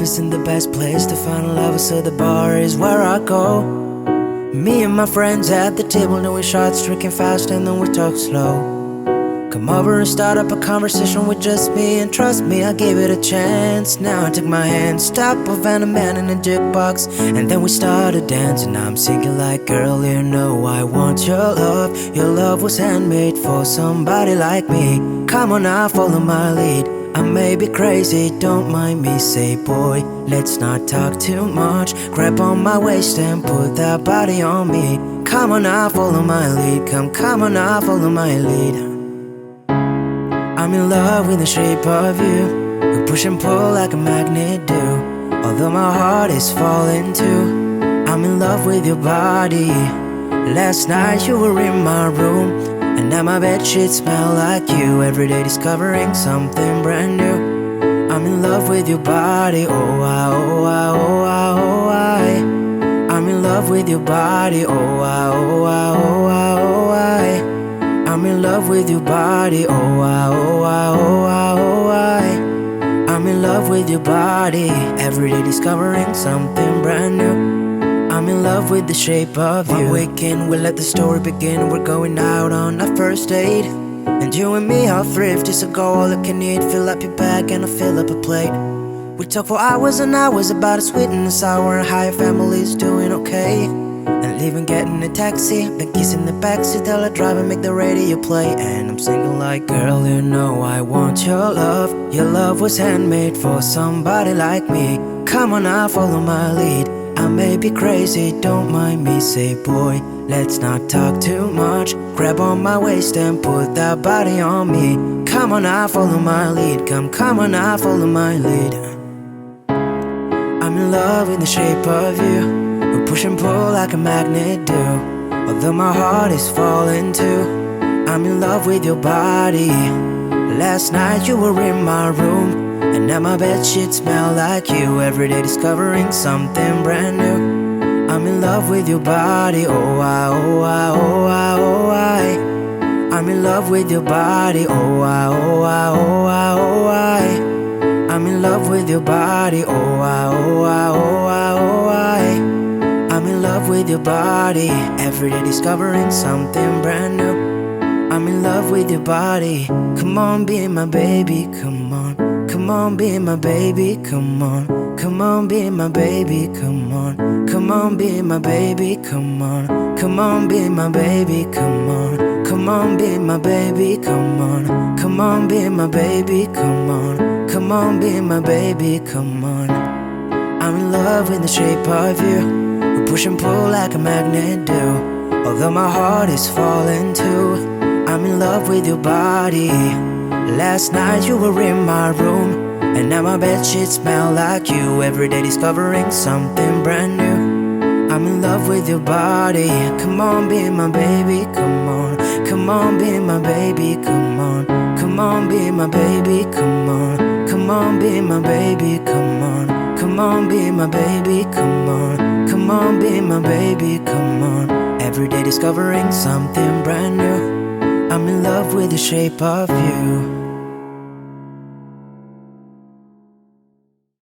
isn't the best place to find love, so the bar is where I go. Me and my friends at the table doing shots, drinking fast, and then we talk slow. Come over and start up a conversation with just me, and trust me, I gave it a chance. Now I took my hand, stop a Van Man in a jukebox, and then we started dancing. I'm singing like, girl, you know I want your love. Your love was handmade for somebody like me. Come on now, follow my lead. I may be crazy, don't mind me. Say, boy, let's not talk too much. Grab on my waist and put that body on me. Come on now, follow my lead. Come on now, follow my lead. I'm in love with the shape of you. We push and pull like a magnet do. Although my heart is falling too, I'm in love with your body. Last night you were in my room, and now my bedsheets smell like you. Every day discovering something brand new. I'm in love with your body. Oh, I, oh, I, oh, I, oh, I. I'm in love with your body. Oh, I, oh, I, oh, I, oh, I. I'm in love with your body. Oh, I, oh, I, oh, I, oh, I. I'm in love with your body. Every day discovering something brand new. I'm in love with the shape of you. One weekend, we'll let the story begin. We're going out on our first date, and you and me are thrifty, so go all you can eat. Fill up your bag and I'll fill up a plate. We talk for hours and hours about the sweet and the sour, and how your family's doing okay. And leaving, getting a taxi, then kissing the backseat, tell the driver make the radio play. And I'm singing like, girl, you know I want your love. Your love was handmade for somebody like me. Come on now, follow my lead. I may be crazy, don't mind me. Say, boy, let's not talk too much. Grab on my waist and put that body on me. Come on now, follow my lead. Come on now, follow my lead. I'm in love with the shape of you. We push and pull like a magnet do. Although my heart is falling too, I'm in love with your body. Last night you were in my room, and now my bedsheets smell like you. Every day discovering something brand new. I'm in love with your body. Oh, I, oh, I, oh, I, oh, I. I'm in love with your body. Oh, I, oh, I, oh, I, oh, I. I'm in love with your body. Oh, I, oh, I, oh, I, oh, I. I'm in love with your body. Every day discovering something brand new. I'm in love with your body. Come on, be my baby, come on. Come on, be my baby, come on. Come on, be my baby, come on. Come on, be my baby, come on. Come on, be my baby, come on. Come on, be my baby, come on. Come on, be my baby, come on. Come on, be my baby, come on. I'm in love with the shape of you. We push and pull like a magnet do. Although my heart is falling too, I'm in love with your body. Last night you were in my room, and now my bedsheets smell like you. Every day discovering something brand new. I'm in love with your body. Come on, be my baby, come on. Come on, be my baby, come on. Come on, be my baby, come on. Come on, be my baby, come on. Come on, be my baby, come on. Come on, be my baby, come on. Every day discovering something brand new. I'm in love with the shape of you.